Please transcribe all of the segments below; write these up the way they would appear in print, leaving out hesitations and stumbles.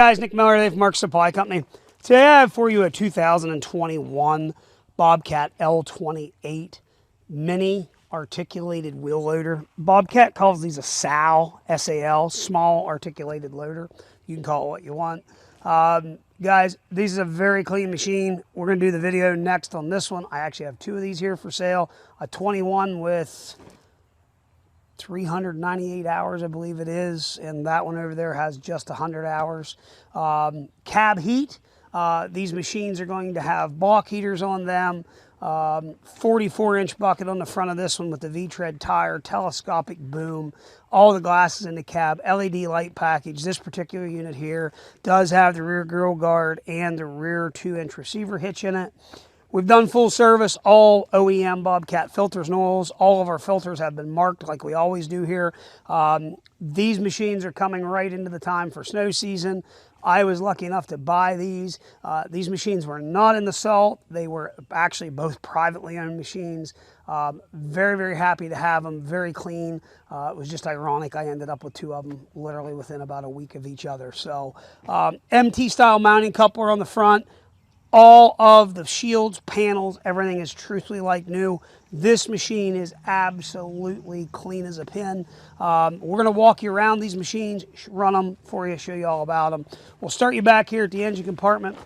Guys, Nick Miller from Mark's Supply Company. Today I have for you a 2021 BOBCAT L28 mini articulated wheel loader. BOBCAT calls these a SAL, S-A-L, small articulated loader. You can call it what you want. Guys, this is a very clean machine. We're going to do the video next on this one. I actually have two of these here for sale. A 21 with 398 hours, I believe it is, and that one over there has just 100 hours. Cab heat. These machines are going to have balk heaters on them. 44-inch bucket on the front of this one with the V-tread tire, telescopic boom, all the glasses in the cab, LED light package. This particular unit here does have the rear grill guard and the rear 2-inch receiver hitch in it. We've done full service, all OEM BOBCAT filters and oils. All of our filters have been marked like we always do here. These machines are coming right into the time for snow season. I was lucky enough to buy these. These machines were not in the salt. They were actually both privately owned machines. Very, very happy to have them, very clean. It was just ironic. I ended up with two of them literally within about a week of each other. So MT style mounting coupler on the front. All of the shields, panels, everything is truthfully like new. This machine is absolutely clean as a pin. We're going to walk you around these machines, run them for you, show you all about them. We'll start you back here at the engine compartment.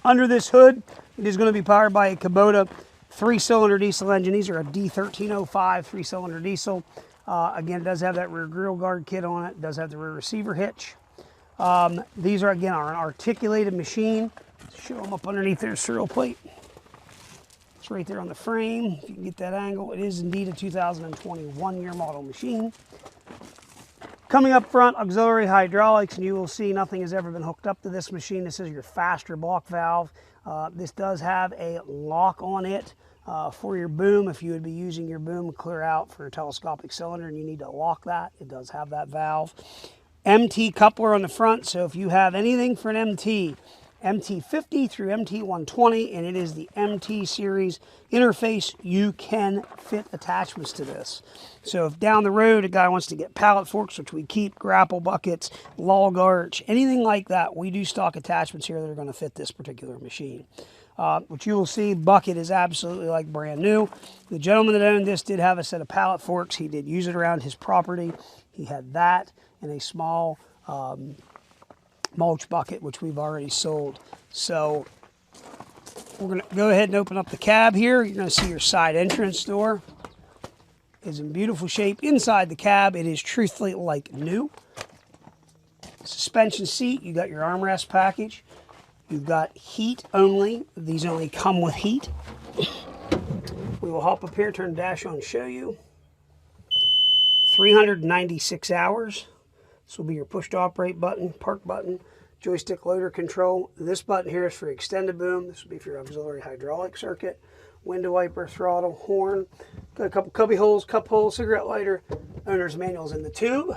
Under this hood, it is going to be powered by a Kubota 3-cylinder diesel engine. These are a D1305 3-cylinder diesel. Again, it does have that rear grill guard kit on it. It does have the rear receiver hitch. These are, again, an articulated machine. Show them up underneath their serial plate. It's right there on the frame. If you can get that angle, it is indeed a 2021 year model machine. Coming up front, auxiliary hydraulics, and you will see nothing has ever been hooked up to this machine. This is your faster block valve. This does have a lock on it for your boom. If you would be using your boom to clear out for your telescopic cylinder and you need to lock that, it does have that valve. MT coupler on the front, so if you have anything for an MT, MT50 through MT120, and it is the MT series interface, you can fit attachments to this. So if down the road a guy wants to get pallet forks, which we keep, grapple buckets, log arch, anything like that, we do stock attachments here that are going to fit this particular machine. Which you will see, bucket is absolutely like brand new. The gentleman that owned this did have a set of pallet forks. He did use it around his property. He had that and a small mulch bucket, which we've already sold. So we're going to go ahead and open up the cab here. You're going to see your side entrance door is in beautiful shape. Inside the cab, it is truthfully like new. Suspension seat, you got your armrest package. You've got heat only. These only come with heat. We will hop up here, turn the dash on and show you. 396 hours. This will be your push to operate button, park button, joystick loader control. This button here is for extended boom. This will be for your auxiliary hydraulic circuit, window wiper, throttle, horn. Got a couple cubby holes, cup holes, cigarette lighter. Owner's manual's in the tube.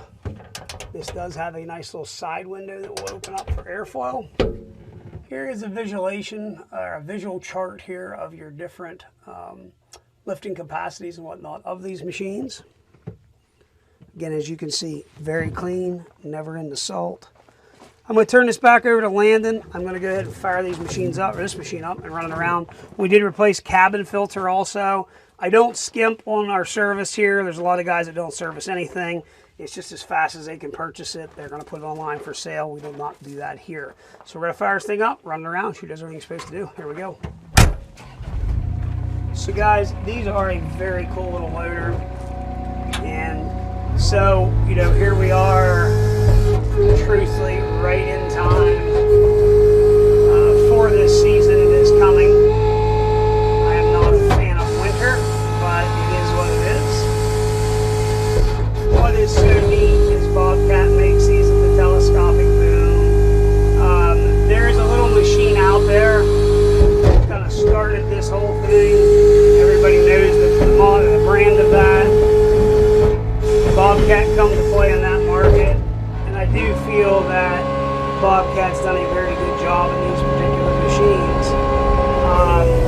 This does have a nice little side window that will open up for airflow. Here is a visualization, or a visual chart here of your different lifting capacities and whatnot of these machines. Again, as you can see, very clean, never in the salt. I'm going to turn this back over to Landon. I'm going to go ahead and fire these machines up, or this machine up, and run it around. We did replace cabin filter also. I don't skimp on our service here. There's a lot of guys that don't service anything. It's just as fast as they can purchase it. They're going to put it online for sale. We do not do that here. So we're going to fire this thing up, run it around, shoot everything it's supposed to do. Here we go. So guys, these are a very cool little loader. And so, you know, here we are, truthfully, right in time for this season. It is coming. I am not a fan of winter, but it is what it is. What is so neat is BOBCAT makes these with the telescopic boom. There is a little machine out there that kind of started this whole thing. Everybody knows the brand of that. BOBCAT come to play in that market, and I do feel that BOBCAT's done a very good job in these particular machines.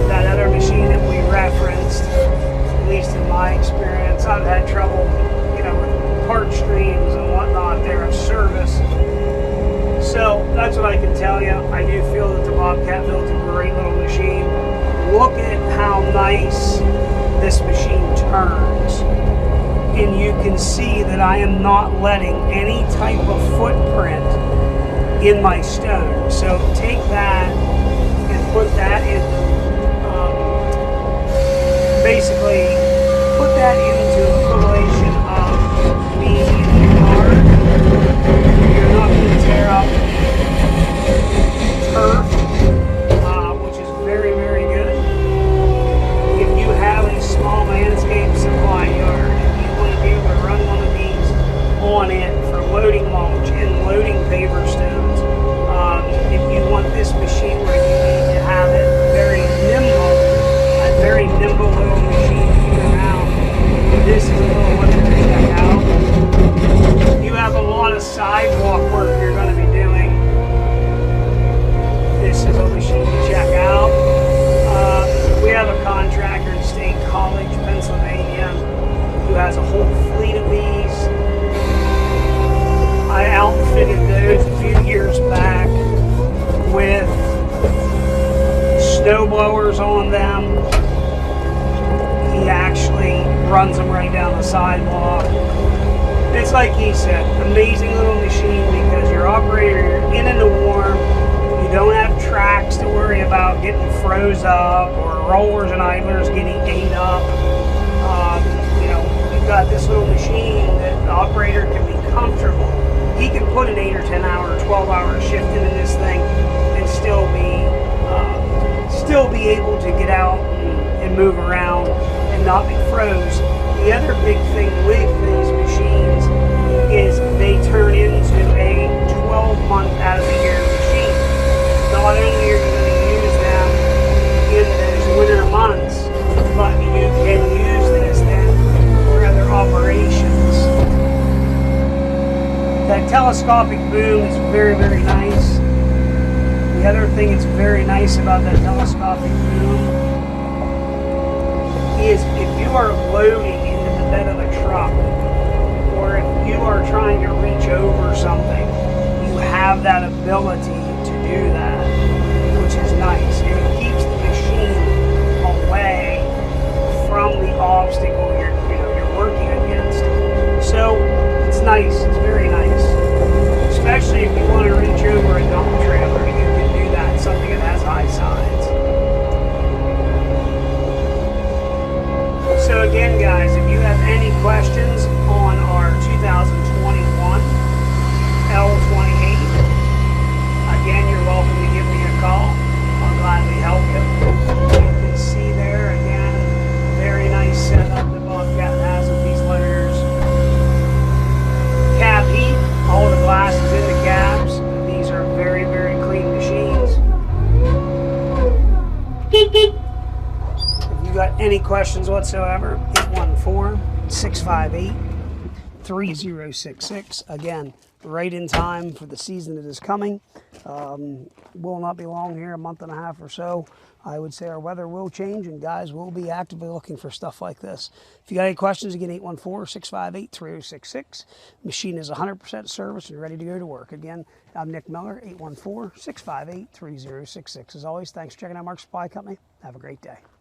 That other machine that we referenced, at least in my experience, I've had trouble, you know, with part streams and whatnot there of service. So that's what I can tell you. I do feel that the Bobcat built a great little machine. Look at how nice this machine turns. And you can see that I am not letting any type of footprint in my stone. So take that and put that in, basically put that into equivalation of being in your yard. You're not going to tear up turf, which is very, very good. If you have a small landscape supply yard, if you want to be able to run one of these on it for loading mulch and loading paver stones, if you want this machine where you need to have it very nimble, a very nimble little machine to get around, this is a little one to check out. You have a lot of sidewalk work you're going to be doing. This is a machine to check out. We have a contractor in State College, Pennsylvania, who has a whole fleet of these. I outfitted those a few years back with snow blowers on them. He actually runs them right down the sidewalk. It's like he said, amazing little machine because your operator, you're in the warm, you don't have tracks to worry about getting froze up or rollers and idlers getting ate up. You know, you've got this little machine that the operator can be comfortable. He can put an 8 or 10 hour, 12-hour shift into this thing and still be able to get out and move around and not be froze. The other big thing with these machines is they turn into a 12-month out of the year machine. Not only are you going to use them in those winter months, but you can use this then for other operations. That telescopic boom is very, very nice. The other thing that's very nice about that telescopic boom is if you are loading into the bed of a truck, or if you are trying to reach over something, you have that ability to do that, which is nice. And it keeps the machine away from the obstacle you're working against. So it's nice. It's very nice, especially if you want to reach over a dump trailer. You can do that. Something that has high sides. So again, guys, if you have any questions on our 2021 L28, again, you're welcome to give me a call. I'll gladly help you. You can see there, again, very nice setup that Bobcat has with these loaders. Cab heat, all the glass is in the cabs. These are very, very clean machines. If you got any questions whatsoever, 814-658-3066. Again, right in time for the season that is coming. Will not be long here, a month and a half or so. I would say our weather will change and guys will be actively looking for stuff like this. If you got any questions, again, 814-658-3066. Machine is 100% service and ready to go to work. Again, I'm Nick Miller, 814-658-3066. As always, thanks for checking out Mark Supply Company. Have a great day.